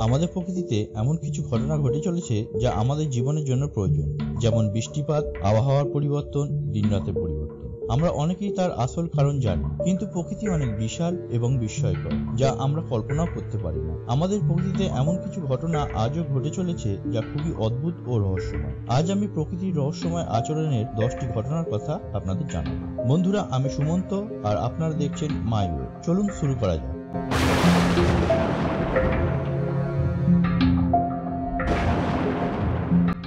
আমাদের প্রকৃতিতে এমন কিছু ঘটনা ঘটে চলেছে যা আমাদের জীবনের জন্য প্রয়োজন, যেমন বৃষ্টিপাত, আবহাওয়ার পরিবর্তন, দিনরাতের পরিবর্তন। আমরা অনেকেই তার আসল কারণ জানি, কিন্তু প্রকৃতি অনেক বিশাল এবং বিস্ময়কর, যা আমরা কল্পনাও করতে পারি না। আমাদের প্রকৃতিতে এমন কিছু ঘটনা আজও ঘটে চলেছে যা খুবই অদ্ভুত ও রহস্যময়। আজ আমি প্রকৃতির রহস্যময় আচরণের 10টি ঘটনার কথা আপনাদের জানাবো। বন্ধুরা, আমি সুমন্ত আর আপনারা দেখছেন মাই ওয়ে। চলুন শুরু করা যাক।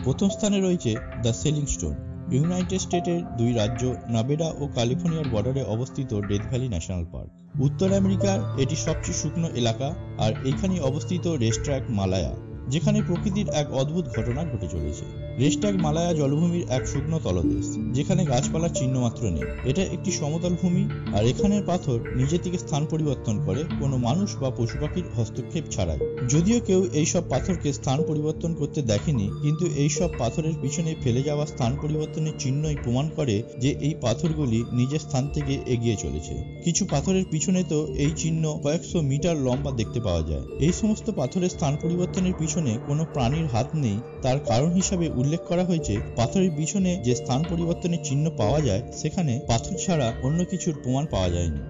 প্রথম স্থানে রয়েছে দ্য সেলিং স্টোন। ইউনাইটেড স্টেটের দুই রাজ্য নেভাডা ও ক্যালিফোর্নিয়ার বর্ডারে অবস্থিত ডেথ ভ্যালি ন্যাশনাল পার্ক। উত্তর আমেরিকার এটি সবচেয়ে শুকনো এলাকা, আর এইখানে অবস্থিত রেস্ট্রাক মালায়া, যেখানে প্রকৃতির এক অদ্ভুত ঘটনা ঘটে চলেছে। রেস্ট্রাক মালায়া জলভূমির এক শুকনো তলদেশ, যেখানে গাছপালার চিহ্ন মাত্র নেই। এটা একটি সমতল ভূমি, আর এখানের পাথর নিজে থেকে স্থান পরিবর্তন করে কোনো মানুষ বা পশু পাখির হস্তক্ষেপ ছাড়াই। যদিও কেউ এইসব পাথরকে স্থান পরিবর্তন করতে দেখেনি, কিন্তু এইসব পাথরের পিছনে ফেলে যাওয়া স্থান পরিবর্তনের চিহ্নই প্রমাণ করে যে এই পাথরগুলি নিজের স্থান থেকে এগিয়ে চলেছে। কিছু পাথরের পিছনে তো এই চিহ্ন কয়েকশো মিটার লম্বা দেখতে পাওয়া যায়। এই সমস্ত পাথরের স্থান পরিবর্তনের পিছনে কোনো প্রাণীর হাত নেই। তার কারণ হিসাবে উল্লেখ করা হয়েছে, পাথরের পিছনে যে স্থান পরিবর্তনের চিহ্ন পাওয়া যায়, সেখানে পাথর ছাড়া অন্য কিছুর প্রমাণ পাওয়া যায়নি।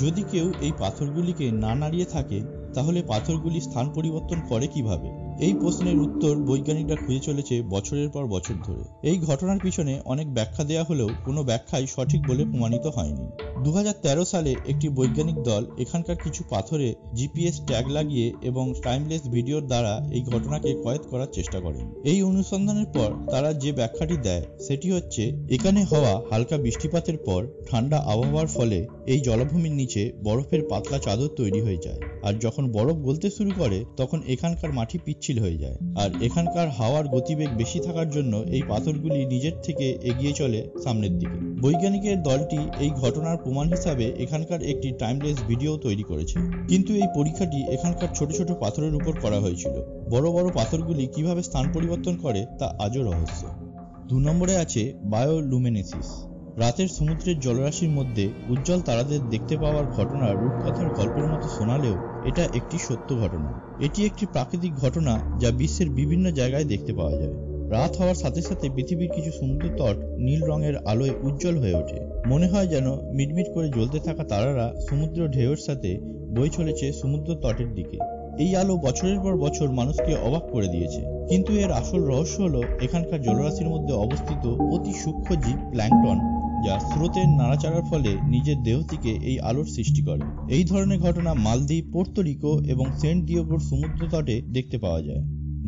যদি কেউ এই পাথরগুলিকে না নাড়িয়ে থাকে, তাহলে পাথরগুলি স্থান পরিবর্তন করে কিভাবে? এই প্রশ্নের উত্তর বৈজ্ঞানিকরা খুঁজে চলেছে বছরের পর বছর ধরে। এই ঘটনার পিছনে অনেক ব্যাখ্যা দেওয়া হলেও কোনো ব্যাখ্যাই সঠিক বলে প্রমাণিত হয়নি। 2013 সালে একটি বৈজ্ঞানিক দল এখানকার কিছু পাথরে জিপিএস ট্যাগ লাগিয়ে এবং টাইমলেস ভিডিওর দ্বারা এই ঘটনাকে কয়েদ করার চেষ্টা করেন। এই অনুসন্ধানের পর তারা যে ব্যাখ্যাটি দেয় সেটি হচ্ছে, এখানে হওয়া হালকা বৃষ্টিপাতের পর ঠান্ডা আবহাওয়ার ফলে এই জলাভূমির নিচে বরফের পাতলা চাদর তৈরি হয়ে যায়, আর যখন বরফ গলতে শুরু করে তখন এখানকার মাটি পিচ্ছিল হয়ে যায়। আর এখানকার হাওয়ার গতিবেগ বেশি থাকার জন্য এই পাথরগুলি নিজের থেকে এগিয়ে চলে সামনের দিকে। বৈজ্ঞানিকের দলটি এই ঘটনার প্রমাণ হিসাবে এখানকার একটি টাইমলেস ভিডিও তৈরি করেছে, কিন্তু এই পরীক্ষাটি এখানকার ছোট ছোট পাথরের উপর করা হয়েছিল। বড় বড় পাথরগুলি কিভাবে স্থান পরিবর্তন করে তা আজও রহস্য। 2 নম্বরে আছে বায়োলুমিনেসিস। রাতের সমুদ্রের জলরাশির মধ্যে উজ্জ্বল তারাদের দেখতে পাওয়ার ঘটনা রূপকথার গল্পের মতো শোনালেও এটা একটি সত্য ঘটনা। এটি একটি প্রাকৃতিক ঘটনা যা বিশ্বের বিভিন্ন জায়গায় দেখতে পাওয়া যায়। রাত হওয়ার সাথে সাথে পৃথিবীর কিছু সমুদ্র তট নীল রঙের আলোয় উজ্জ্বল হয়ে ওঠে। মনে হয় যেন মিটমিট করে জ্বলতে থাকা তারারা সমুদ্র ঢেউয়ের সাথে বয়ে চলেছে সমুদ্র তটের দিকে। এই আলো বছরের পর বছর মানুষকে অবাক করে দিয়েছে, কিন্তু এর আসল রহস্য হলো এখানকার জলরাশির মধ্যে অবস্থিত অতি সূক্ষ্ম জীব প্ল্যাঙ্কটন, যা স্রোতের নাড়াচাড়ার ফলে নিজের দেহ থেকে এই আলোর সৃষ্টি করে। এই ধরনের ঘটনা মালদ্বীপ, পোর্তো-রিকো এবং সেন্ট ডিয়েগোর সমুদ্র তটে দেখতে পাওয়া যায়।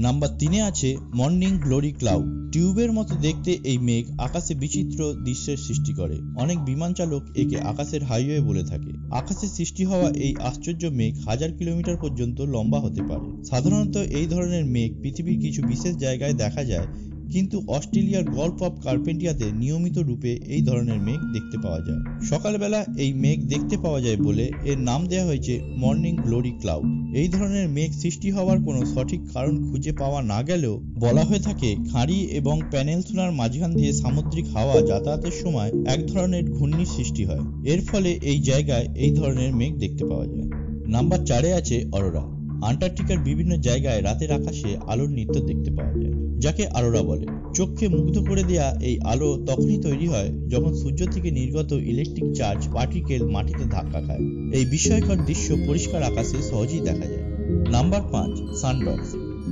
নাম্বার 3-এ আছে মর্নিং গ্লোরি ক্লাউড। টিউবের মতো দেখতে এই মেঘ আকাশে বিচিত্র দৃশ্যের সৃষ্টি করে। অনেক বিমান চালক একে আকাশের হাইওয়ে বলে থাকে। আকাশে সৃষ্টি হওয়া এই আশ্চর্য মেঘ 1000 কিলোমিটার পর্যন্ত লম্বা হতে পারে। সাধারণত এই ধরনের মেঘ পৃথিবীর কিছু বিশেষ জায়গায় দেখা যায়, কিন্তু অস্ট্রেলিয়ার গল্ফ অফ কার্পেন্টিয়াতে নিয়মিত রূপে এই ধরনের মেঘ দেখতে পাওয়া যায়। সকালবেলা এই মেঘ দেখতে পাওয়া যায় বলে এর নাম দেওয়া হয়েছে মর্নিং গ্লোরি ক্লাউড। এই ধরনের মেঘ সৃষ্টি হওয়ার কোনো সঠিক কারণ খুঁজে পাওয়া না গেলেও বলা হয়ে থাকে, খাঁড়ি এবং পেনিনসুলার মাঝখান দিয়ে সামুদ্রিক হাওয়া যাতায়াতের সময় এক ধরনের ঘূর্ণির সৃষ্টি হয়। এর ফলে এই জায়গায় এই ধরনের মেঘ দেখতে পাওয়া যায়। নাম্বার 4-এ আছে অরোরা। আন্টার্কটিকার বিভিন্ন জায়গায় রাতের আকাশে আলোর নৃত্য দেখতে পাওয়া যায়, যাকে অরোরা বলে। চোখকে মুগ্ধ করে দেয়া এই আলো তখনই তৈরি হয় যখন সূর্য থেকে নির্গত ইলেকট্রিক চার্জ পার্টিকেল মাটিতে ধাক্কা খায়। এই বিস্ময়কর দৃশ্য পরিষ্কার আকাশে সহজেই দেখা যায়। নাম্বার 5, সানডগস।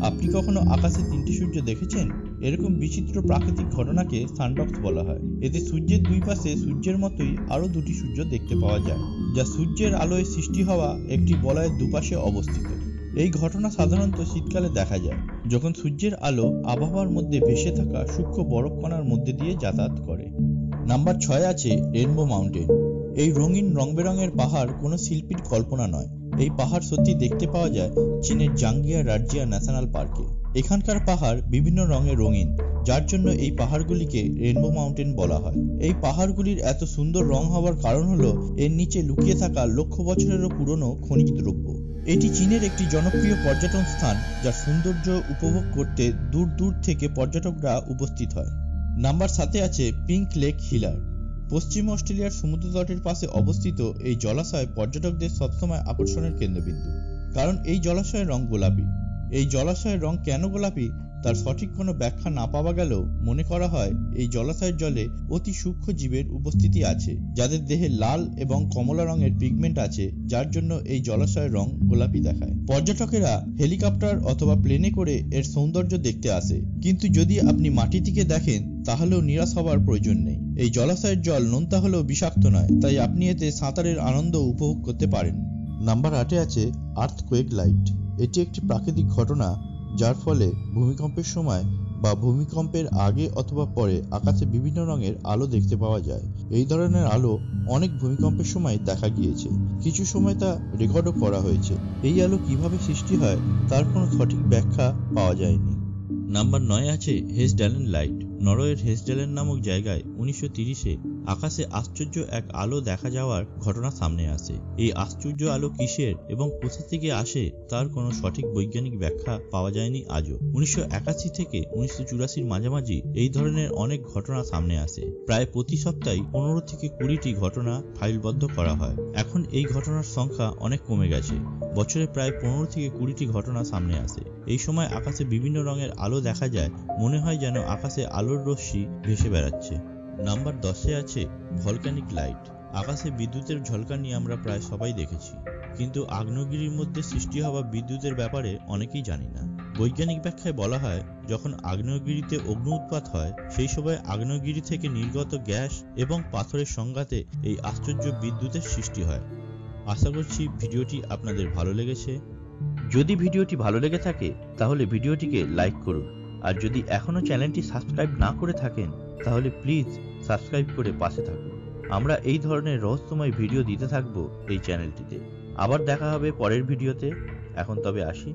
আপনি কখনো আকাশে 3টে সূর্য দেখেছেন? এরকম বিচিত্র প্রাকৃতিক ঘটনাকে সানডগস বলা হয়। এতে সূর্যের দুই পাশে সূর্যের মতোই আরো 2টি সূর্য দেখতে পাওয়া যায়, যা সূর্যের আলোয় সৃষ্টি হওয়া একটি বলয়ের দুপাশে অবস্থিত। এই ঘটনা সাধারণত শীতকালে দেখা যায়, যখন সূর্যের আলো আবহাওয়ার মধ্যে ভেসে থাকা সূক্ষ্ম বরফ কণার মধ্যে দিয়ে যাতায়াত করে। নাম্বার 6-এ আছে রেনবো মাউন্টেন। এই রঙিন রংবেরঙের পাহাড় কোনো শিল্পীর কল্পনা নয়। এই পাহাড় সত্যি দেখতে পাওয়া যায় চীনের জাঙ্গিয়া রাজ্জিয়া ন্যাশনাল পার্কে। এখানকার পাহাড় বিভিন্ন রঙে রঙিন, যার জন্য এই পাহাড়গুলিকে রেনবো মাউন্টেন বলা হয়। এই পাহাড়গুলির এত সুন্দর রং হওয়ার কারণ হলো এর নিচে লুকিয়ে থাকা লক্ষ বছরেরও পুরনো খনিজ দ্রব্য। এটি চীনের একটি জনপ্রিয় পর্যটন স্থান, যার সৌন্দর্য উপভোগ করতে দূর দূর থেকে পর্যটকরা উপস্থিত হয়। নাম্বার 7-এ আছে পিঙ্ক লেক হিলার। পশ্চিম অস্ট্রেলিয়ার সমুদ্র তটের পাশে অবস্থিত এই জলাশয় পর্যটকদের সবসময় আকর্ষণের কেন্দ্রবিন্দু, কারণ এই জলাশয়ের রং গোলাপি। এই জলাশয়ের রং কেন গোলাপি তার সঠিক কোনো ব্যাখ্যা না পাওয়া গেলেও মনে করা হয় এই জলাশয়ের জলে অতি সূক্ষ্ম জীবের উপস্থিতি আছে, যাদের দেহে লাল এবং কমলা রঙের পিগমেন্ট আছে, যার জন্য এই জলাশয়ের রং গোলাপি দেখায়। পর্যটকেরা হেলিকপ্টার অথবা প্লেনে করে এর সৌন্দর্য দেখতে আসে, কিন্তু যদি আপনি মাটি থেকে দেখেন তাহলেও নিরাশ হওয়ার প্রয়োজন নেই। এই জলাশয়ের জল নোনতা হলেও বিষাক্ত নয়, তাই আপনি এতে সাঁতারের আনন্দ উপভোগ করতে পারেন। নাম্বার 8-এ আছে আর্থকোয়েক লাইট। এটি একটি প্রাকৃতিক ঘটনা যার ফলে ভূমিকম্পের সময় বা ভূমিকম্পের আগে অথবা পরে আকাশে বিভিন্ন রঙের আলো দেখতে পাওয়া যায়। এই ধরনের আলো অনেক ভূমিকম্পের সময় দেখা গিয়েছে, কিছু সময় তা রেকর্ডও করা হয়েছে। এই আলো কিভাবে সৃষ্টি হয় তার কোনো সঠিক ব্যাখ্যা পাওয়া যায়নি। নাম্বার 9-এ আছে হেসডালেন লাইট। নরওয়ের হেসডালেন নামক জায়গায় 1930-এ আকাশে আশ্চর্য এক আলো দেখা যাওয়ার ঘটনা সামনে আসে। এই আশ্চর্য আলো কিসের এবং কোথা থেকে আসে তার কোনো সঠিক বৈজ্ঞানিক ব্যাখ্যা পাওয়া যায়নি আজও। 1981 থেকে 1984-র মাঝামাঝি এই ধরনের অনেক ঘটনা সামনে আসে। প্রায় প্রতি সপ্তাহে 15 থেকে 20টি ঘটনা ফাইলবদ্ধ করা হয়। এখন এই ঘটনার সংখ্যা অনেক কমে গেছে। বছরে প্রায় 15 থেকে 20টি ঘটনা সামনে আসে। এই সময় আকাশে বিভিন্ন রঙের আলো দেখা যায়, মনে হয় যেন আকাশে আলোর রশ্মি ভেসে বেড়াচ্ছে। নাম্বার 10-এ আছে ভলক্যানিক লাইট। আকাশে বিদ্যুতের ঝলকানি আমরা প্রায় সবাই দেখেছি, কিন্তু আগ্নেয়গিরির মধ্যে সৃষ্টি হওয়া বিদ্যুতের ব্যাপারে অনেকেই জানি না। বৈজ্ঞানিক ব্যাখ্যায় বলা হয়, যখন আগ্নেয়গিরিতে অগ্নি উৎপাত হয় সেই সময় আগ্নেয়গিরি থেকে নির্গত গ্যাস এবং পাথরের সংঘাতে এই আশ্চর্য বিদ্যুতের সৃষ্টি হয়। আশা করছি ভিডিওটি আপনাদের ভালো লেগেছে। যদি ভিডিওটি ভালো লেগে থাকে তাহলে ভিডিওটিকে লাইক করুন, আর যদি এখনো চ্যানেলটি সাবস্ক্রাইব না করে থাকেন তাহলে প্লিজ সাবস্ক্রাইব করে পাশে থাকুন। আমরা এই ধরনের রহস্যময় ভিডিও দিতে থাকবো এই চ্যানেলটিতে। আবার দেখা হবে পরের ভিডিওতে। এখন তবে আসি।